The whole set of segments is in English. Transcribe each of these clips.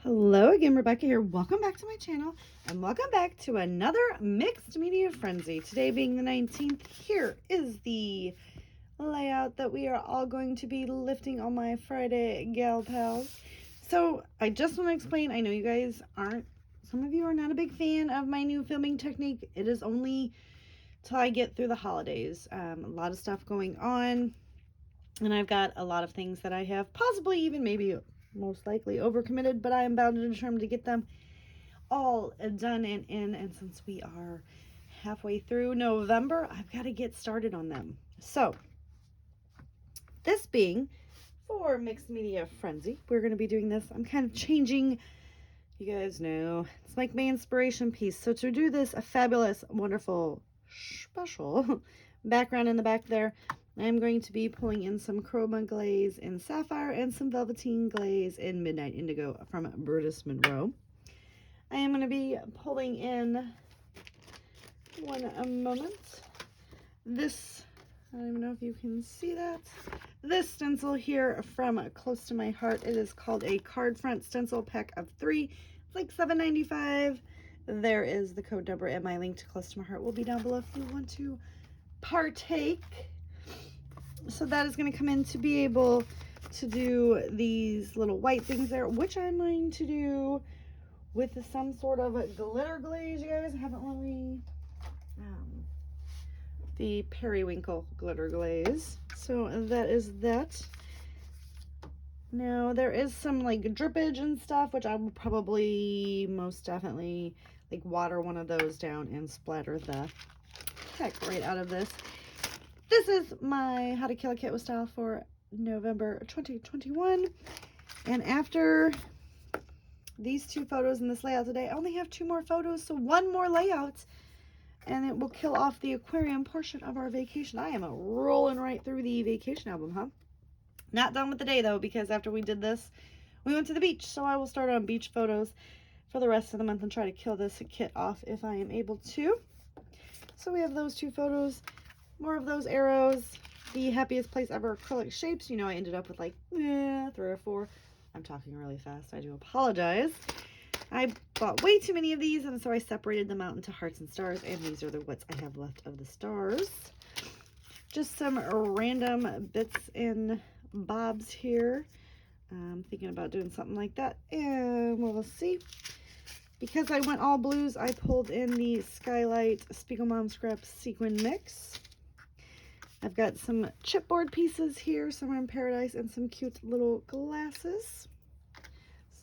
Hello again, Rebecca here. Welcome back to my channel and welcome back to another Mixed Media Frenzy. Today being the 19th, here is the layout that we are all going to be lifting on my Friday gal pals. So I just want to explain, I know you guys aren't, some of you are not a big fan of my new filming technique. It is only till I get through the holidays. A lot of stuff going on and I've got a lot of things that I have possibly even maybe most likely overcommitted, but I am bound and determined to get them all done and in. And since we are halfway through November, I've got to get started on them. So this being for Mixed Media Frenzy, we're going to be doing this. I'm kind of changing, you guys know, it's like my inspiration piece. So to do this, a fabulous, wonderful, special background in the back there, I'm going to be pulling in some chroma glaze in Sapphire and some velveteen glaze in Midnight Indigo from Brutus Monroe. I am going to be pulling in, one moment, this, I don't even know if you can see that, this stencil here from Close to My Heart. It is called a card front stencil pack of 3. It's like $7.95. There is the code number, and my link to Close to My Heart will be down below if you want to partake. So that is going to come in to be able to do these little white things there, which I'm going to do with some sort of a glitter glaze. You guys haven't really, the periwinkle glitter glaze. So that is that. Now there is some like drippage and stuff, which I will probably most definitely like water one of those down and splatter the heck right out of this. This is my How to Kill a Kit with Style for November 2021. And after these 2 photos in this layout today, I only have 2 more photos, so 1 more layout, and it will kill off the aquarium portion of our vacation. I am rolling right through the vacation album, huh? Not done with the day, though, because after we did this, we went to the beach. So I will start on beach photos for the rest of the month and try to kill this kit off if I am able to. So we have those 2 photos. More of those arrows, the Happiest Place Ever acrylic shapes. You know, I ended up with like 3 or 4. I'm talking really fast. I do apologize. I bought way too many of these, and so I separated them out into hearts and stars, and these are the what I have left of the stars. Just some random bits and bobs here. I'm thinking about doing something like that, and we'll see. Because I went all blues, I pulled in the Skylight Spiegel Mom Scrap Sequin Mix. I've got some chipboard pieces here, Somewhere in Paradise, and some cute little glasses.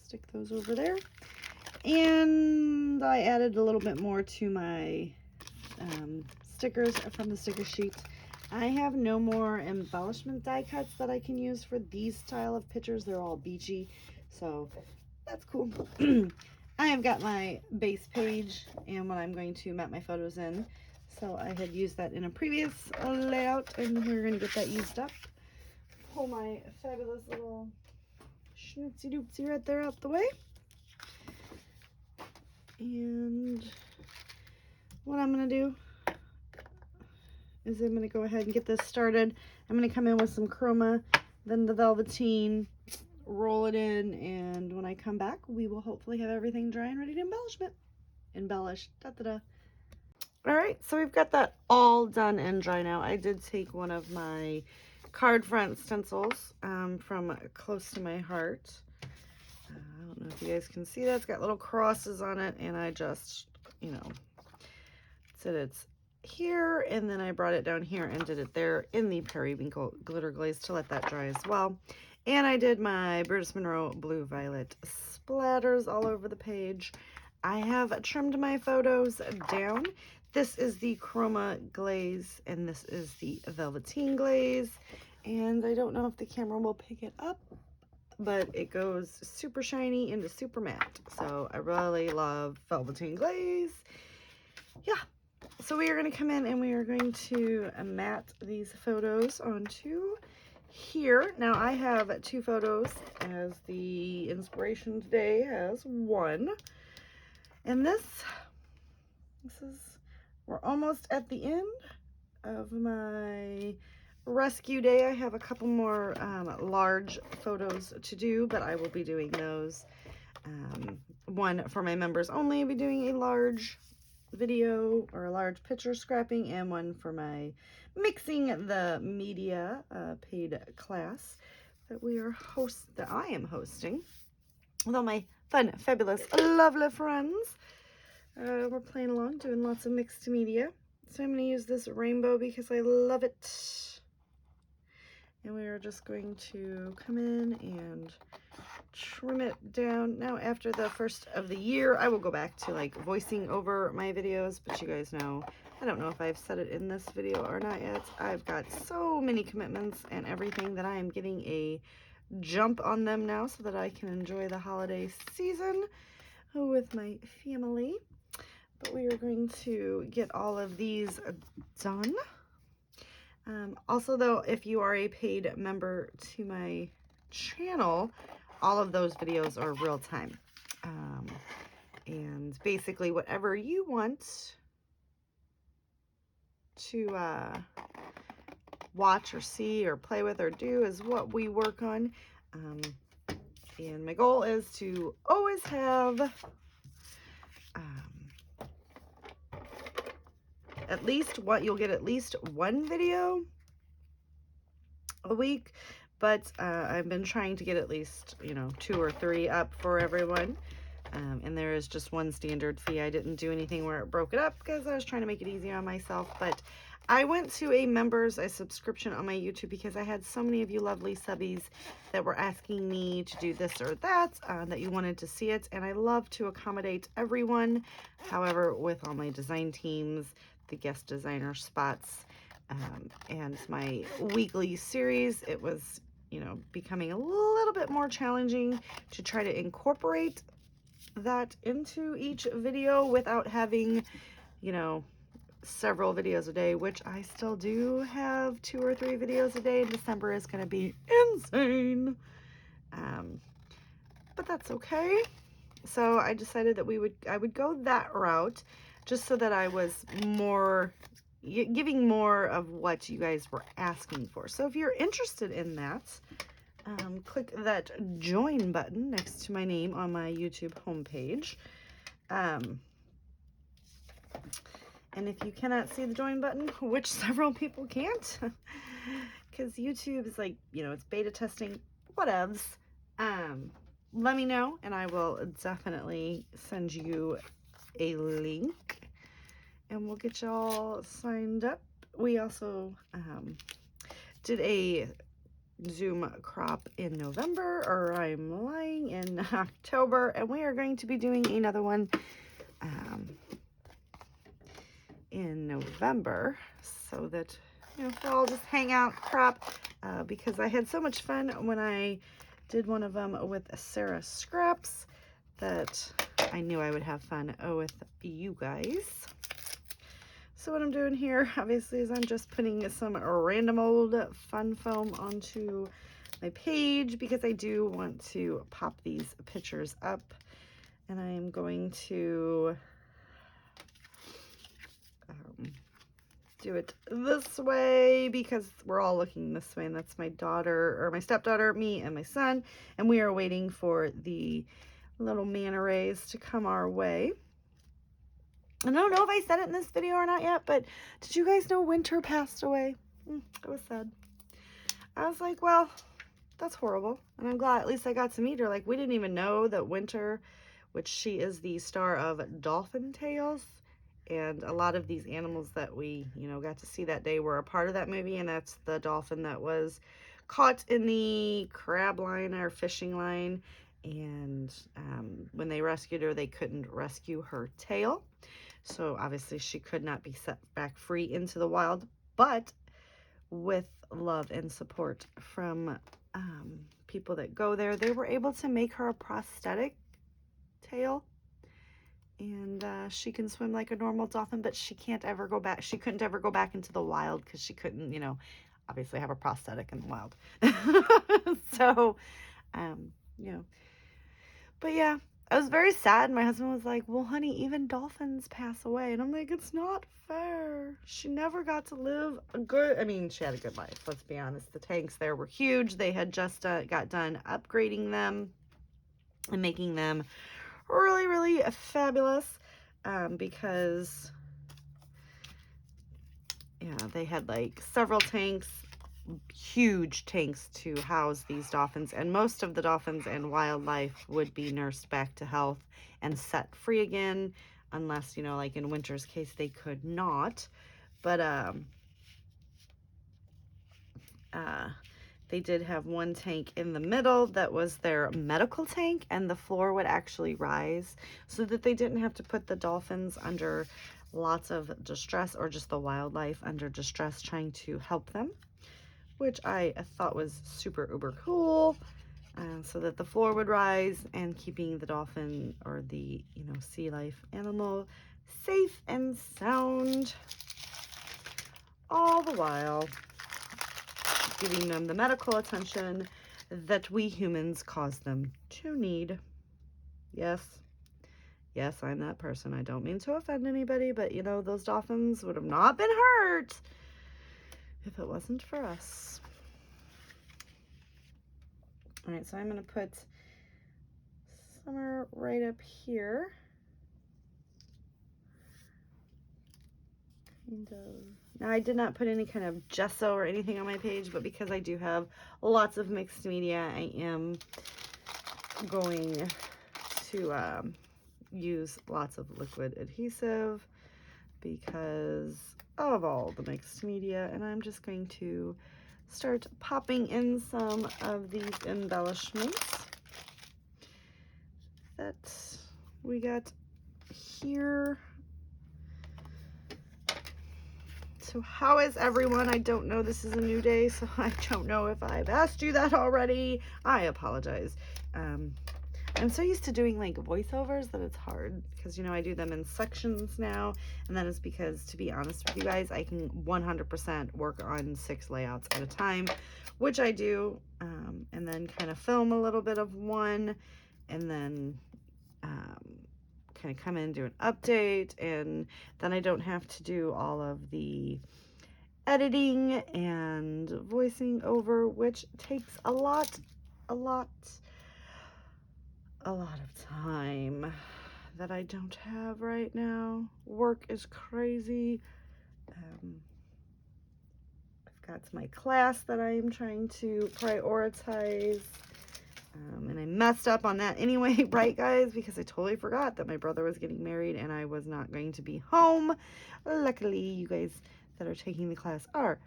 Stick those over there. And I added a little bit more to my stickers from the sticker sheet. I have no more embellishment die cuts that I can use for these style of pictures. They're all beachy, so that's cool. I have got my base page and what I'm going to map my photos in. So I had used that in a previous layout, and we're going to get that used up. Pull my fabulous little schnootsy doopsy right there out the way. And what I'm going to do is I'm going to go ahead and get this started. I'm going to come in with some chroma, then the velveteen, roll it in, and when I come back, we will hopefully have everything dry and ready to embellish. Da-da-da. All right, so we've got that all done and dry now. I did take one of my card front stencils from Close to My Heart. I don't know if you guys can see that. It's got little crosses on it, and I just, you know, said it's here, and then I brought it down here and did it there in the periwinkle glitter glaze to let that dry as well. And I did my Brutus Monroe Blue Violet splatters all over the page. I have trimmed my photos down. This is the chroma glaze, and this is the velveteen glaze. And I don't know if the camera will pick it up, but it goes super shiny into super matte. So I really love velveteen glaze. Yeah. So we are going to come in and we are going to matte these photos onto here. Now I have 2 photos, as the inspiration today has 1. And this is, we're almost at the end of my rescue day. I have a couple more large photos to do, but I will be doing those One for my members only, I'll be doing a large video or a large picture scrapping, and one for my mixing the media paid class that I am hosting with all my fun, fabulous, lovely friends. We're playing along, doing lots of mixed media. So I'm going to use this rainbow because I love it. And we are just going to come in and trim it down. Now, after the first of the year, I will go back to like voicing over my videos, but you guys know, I don't know if I've said it in this video or not yet. I've got so many commitments and everything that I am getting a jump on them now so that I can enjoy the holiday season with my family. But we are going to get all of these done. Also, though, if you are a paid member to my channel, all of those videos are real time. And basically, whatever you want to watch or see or play with or do is what we work on. And my goal is to always have at least you'll get at least one video a week, but I've been trying to get at least, 2 or 3 up for everyone. And there is just one standard fee. I didn't do anything where it broke it up because I was trying to make it easier on myself. But I went to a subscription on my YouTube because I had so many of you lovely subbies that were asking me to do this or that, that you wanted to see it. And I love to accommodate everyone. However, with all my design teams, the guest designer spots, and my weekly series, it was, becoming a little bit more challenging to try to incorporate that into each video without having, several videos a day, which I still do have 2 or 3 videos a day. December is going to be insane. But that's okay. So I decided that I would go that route just so that I was giving more of what you guys were asking for. So if you're interested in that, click that join button next to my name on my YouTube homepage. And if you cannot see the join button, which several people can't, because YouTube is like, it's beta testing, whatevs, let me know and I will definitely send you a link and we'll get y'all signed up. We also did a Zoom crop in November, or I'm lying, in October, and we are going to be doing another one in November so that we'll all just hang out, crop, because I had so much fun when I did one of them with Sarah Scraps that I knew I would have fun with you guys. So what I'm doing here, obviously, is I'm just putting some random old fun foam onto my page because I do want to pop these pictures up. And I am going to do it this way because we're all looking this way, and that's my daughter, or my stepdaughter, me, and my son, and we are waiting for the little manta rays to come our way. I don't know if I said it in this video or not yet, but did you guys know Winter passed away? It was sad. I was like, well, that's horrible. And I'm glad at least I got to meet her. Like, we didn't even know that Winter, which she is the star of Dolphin Tales, and a lot of these animals that we, got to see that day were a part of that movie, and that's the dolphin that was caught in the crab line or fishing line, and when they rescued her, they couldn't rescue her tail. So obviously she could not be set back free into the wild, but with love and support from people that go there, they were able to make her a prosthetic tail, and she can swim like a normal dolphin, but she can't ever go back. She couldn't ever go back into the wild because she couldn't, obviously have a prosthetic in the wild. So, but yeah, I was very sad. My husband was like, well, honey, even dolphins pass away. And I'm like, it's not fair. She never got to live she had a good life. Let's be honest. The tanks there were huge. They had just got done upgrading them. and making them really, really fabulous, because, yeah, they had like several tanks, huge tanks to house these dolphins, and most of the dolphins and wildlife would be nursed back to health and set free again, unless, you know, like in Winter's case, they could not. But they did have one tank in the middle that was their medical tank, and the floor would actually rise so that they didn't have to put the dolphins under lots of distress, or just the wildlife under distress trying to help them, which I thought was super uber cool. So that the floor would rise, and keeping the dolphin, or the, you know, sea life animal, safe and sound, all the while giving them the medical attention that we humans cause them to need. Yes, yes, I'm that person. I don't mean to offend anybody, but you know, those dolphins would have not been hurt if it wasn't for us. All right, so I'm going to put Summer right up here. Now, I did not put any kind of gesso or anything on my page, but because I do have lots of mixed media, I am going to use lots of liquid adhesive because of all the mixed media, and I'm just going to start popping in some of these embellishments that we got here. So how is everyone? I don't know. This is a new day, so I don't know if I've asked you that already. I apologize. I'm so used to doing like voiceovers that it's hard, because, you know, I do them in sections now, and that is because, to be honest with you guys, I can 100% work on 6 layouts at a time, which I do, and then kind of film a little bit of one, and then kind of come in and do an update, and then I don't have to do all of the editing and voicing over, which takes a lot of time that I don't have right now. Work is crazy. I've got my class that I am trying to prioritize. And I messed up on that anyway, right, guys? Because I totally forgot that my brother was getting married and I was not going to be home. Luckily, you guys that are taking the class are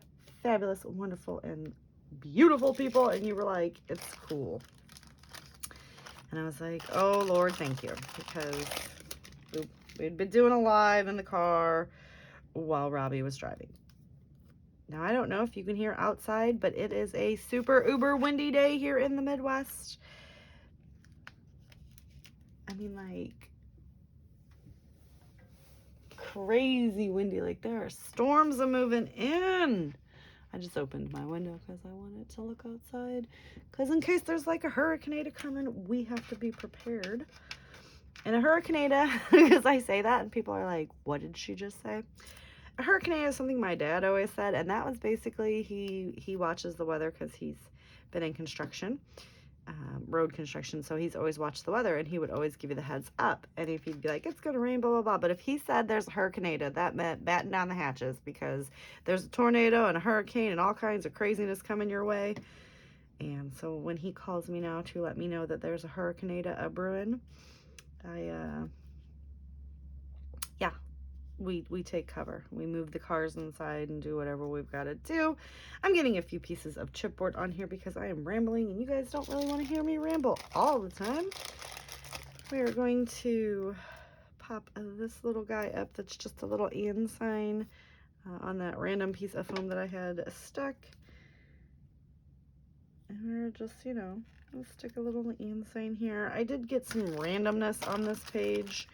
fabulous, wonderful, and beautiful people, and you were like, it's cool. And I was like, oh, Lord, thank you, because we'd been doing a live in the car while Robbie was driving. Now, I don't know if you can hear outside, but it is a super uber windy day here in the Midwest. I mean, like, crazy windy. Like, there are storms are moving in. I just opened my window because I wanted to look outside, because in case there's like a hurricane coming, we have to be prepared. And a hurricane, because I say that and people are like, what did she just say? A hurricane is something my dad always said, and that was basically, he watches the weather because he's been in construction, road construction, so he's always watched the weather, and he would always give you the heads up. And if he'd be like, it's gonna rain, blah blah blah, but if he said there's a hurricane, that meant batten down the hatches, because there's a tornado and a hurricane and all kinds of craziness coming your way. And so when he calls me now to let me know that there's a hurricane brewing, yeah, we take cover. We move the cars inside and do whatever we've got to do. I'm getting a few pieces of chipboard on here because I am rambling, and you guys don't really want to hear me ramble all the time. We are going to pop this little guy up that's just a little and sign on that random piece of foam that I had stuck. And we're just, you know, let's stick a little and sign here. I did get some randomness on this page,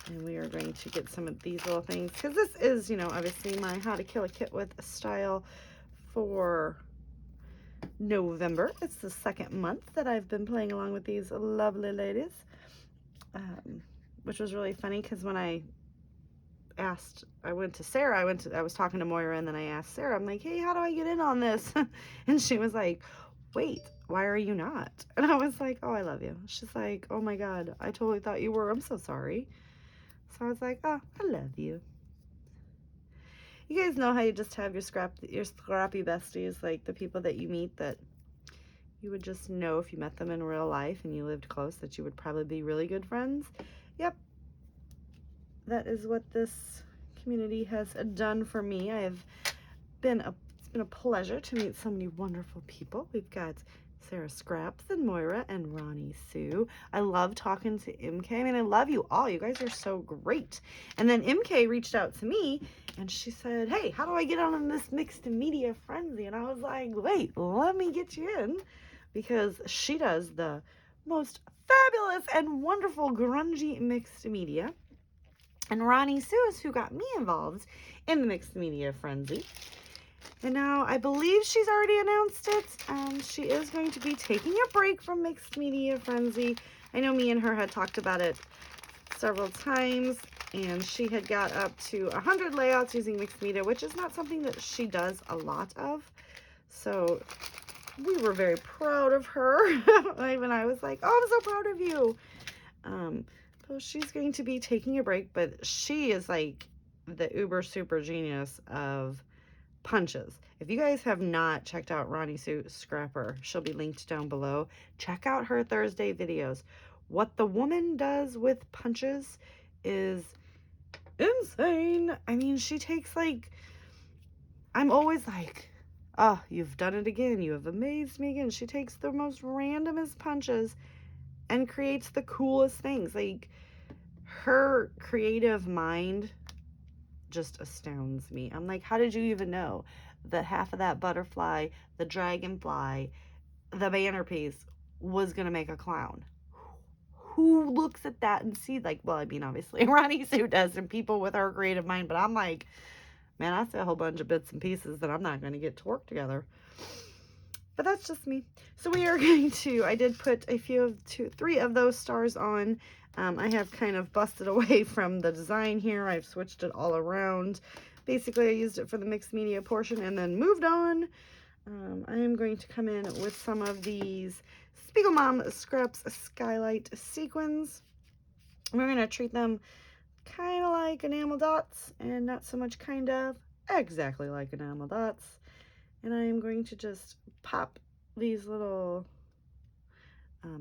and we are going to get some of these little things, because this is, you know, obviously my How to Kill a Kit with style for November. It's the 2nd month that I've been playing along with these lovely ladies, which was really funny, because when I asked, I went to Sarah, I was talking to Moira, and then I asked Sarah, I'm like, hey, how do I get in on this? And she was like, wait, why are you not? And I was like, oh, I love you. She's like, oh my God, I totally thought you were. I'm so sorry. So I was like, oh, I love you. You guys know how you just have your scrappy besties, like the people that you meet that you would just know if you met them in real life and you lived close that you would probably be really good friends. Yep. That is what this community has done for me. It's been a pleasure to meet so many wonderful people. We've got Sarah Scraps and Moira and Ronnie Sue. I love talking to MK. I mean, I love you all. You guys are so great. And then MK reached out to me and she said, hey, how do I get on this mixed media frenzy? And I was like, wait, let me get you in, because she does the most fabulous and wonderful grungy mixed media. And Ronnie Sue is who got me involved in the mixed media frenzy. And now I believe she's already announced it. She is going to be taking a break from Mixed Media Frenzy. I know me and her had talked about it several times, and she had got up to 100 layouts using Mixed Media, which is not something that she does a lot of. So we were very proud of her. Even I was like, oh, I'm so proud of you. So she's going to be taking a break, but she is like the uber super genius of punches. If you guys have not checked out Ronnie Sue Scrapper, she'll be linked down below. Check out her Thursday videos. What the woman does with punches is insane. I mean, she takes like, I'm always like, oh, you've done it again. You have amazed me again. She takes the most randomest punches and creates the coolest things. Like, her creative mind just astounds me. I'm like, how did you even know that half of that butterfly, the dragonfly, the banner piece was gonna make a clown? Who looks at that and see, like, well, I mean, obviously Ronnie Sue does, and people with her creative mind, but I'm like, man, I see a whole bunch of bits and pieces that I'm not going to get to work together. But that's just me. So we are going to, I did put a few of three of those stars on. I have kind of busted away from the design here. I've switched it all around. Basically, I used it for the mixed media portion and then moved on. I am going to come in with some of these Spiegel Mom Scraps Skylight Sequins. We're going to treat them kind of like enamel dots and not so much kind of, exactly like enamel dots. And I am going to just pop these little,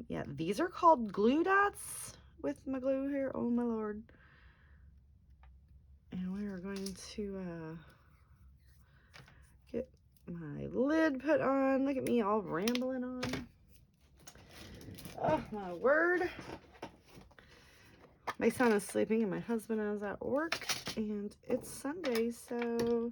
yeah, these are called glue dots with my glue here. Oh my Lord. And we are going to get my lid put on. Look at me all rambling on. Oh my word. My son is sleeping and my husband is at work and it's Sunday, so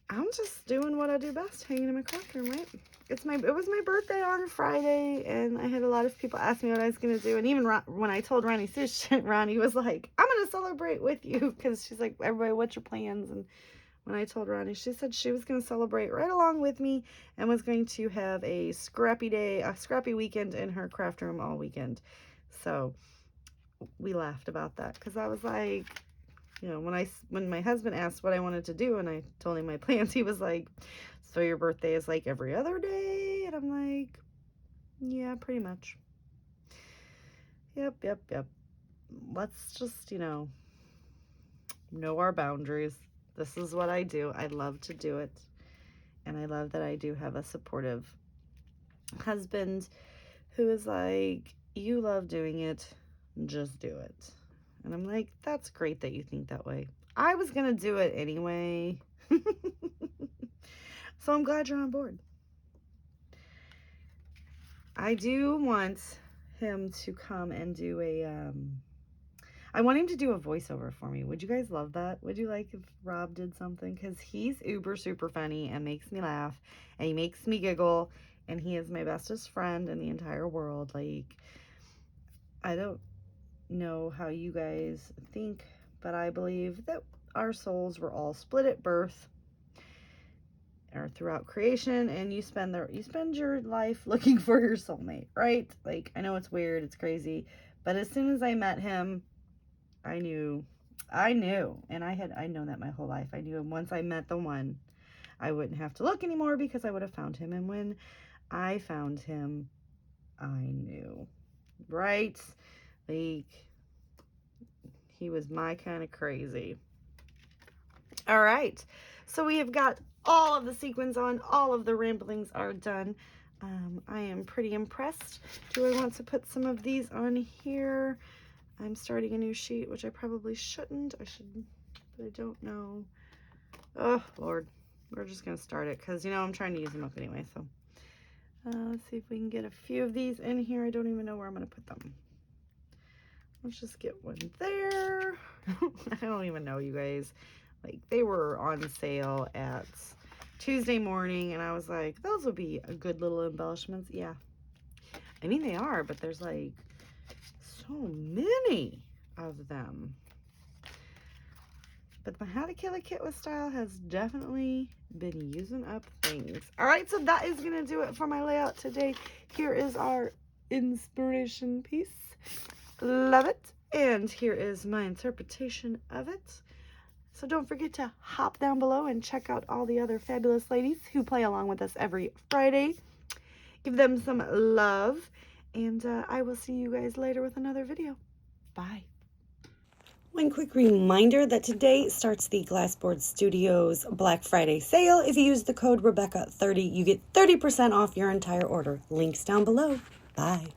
I'm just doing what I do best, hanging in my craft room, right? It was my birthday on Friday, and I had a lot of people ask me what I was going to do, and even when I told Ronnie Sue, Ronnie was like, I'm going to celebrate with you, because she's like, everybody, what's your plans? And when I told Ronnie, she said she was going to celebrate right along with me, and was going to have a scrappy day, a scrappy weekend in her craft room all weekend. So we laughed about that, because I was like, you know, when my husband asked what I wanted to do and I told him my plans, he was like, so your birthday is like every other day? And I'm like, yeah, pretty much. Yep. Let's just, you know our boundaries. This is what I do. I love to do it. And I love that I do have a supportive husband who is like, you love doing it, just do it. And I'm like, that's great that you think that way. I was going to do it anyway. So I'm glad you're on board. I do want him to come and do I want him to do a voiceover for me. Would you guys love that? Would you like if Rob did something? Because he's uber super funny and makes me laugh. And he makes me giggle. And he is my bestest friend in the entire world. Like, I don't know how you guys think, but I believe that our souls were all split at birth or throughout creation, and you spend your life looking for your soulmate, right? Like, I know it's weird, it's crazy, but as soon as I met him, I knew, and I'd known that my whole life. I knew him once I met the one. I wouldn't have to look anymore because I would have found him. And when I found him, I knew, right? Like, he was my kind of crazy. All right, so we have got all of the sequins on, all of the ramblings are done. I am pretty impressed. Do I want to put some of these on here? I'm starting a new sheet, which I probably shouldn't. I should, but I don't know. Oh, Lord. We're just going to start it because, you know, I'm trying to use them up anyway. So let's see if we can get a few of these in here. I don't even know where I'm going to put them. Let's just get one there. I don't even know, you guys. Like, they were on sale at Tuesday morning, and I was like, those would be a good little embellishments. Yeah. I mean, they are, but there's like so many of them. But my How to Kill a Kit with Style has definitely been using up things. All right, so that is going to do it for my layout today. Here is our inspiration piece. Love it. And here is my interpretation of it. So don't forget to hop down below and check out all the other fabulous ladies who play along with us every Friday. Give them some love. And I will see you guys later with another video. Bye. One quick reminder that today starts the Glassboard Studios Black Friday sale. If you use the code Rebecca30, you get 30% off your entire order. Links down below. Bye.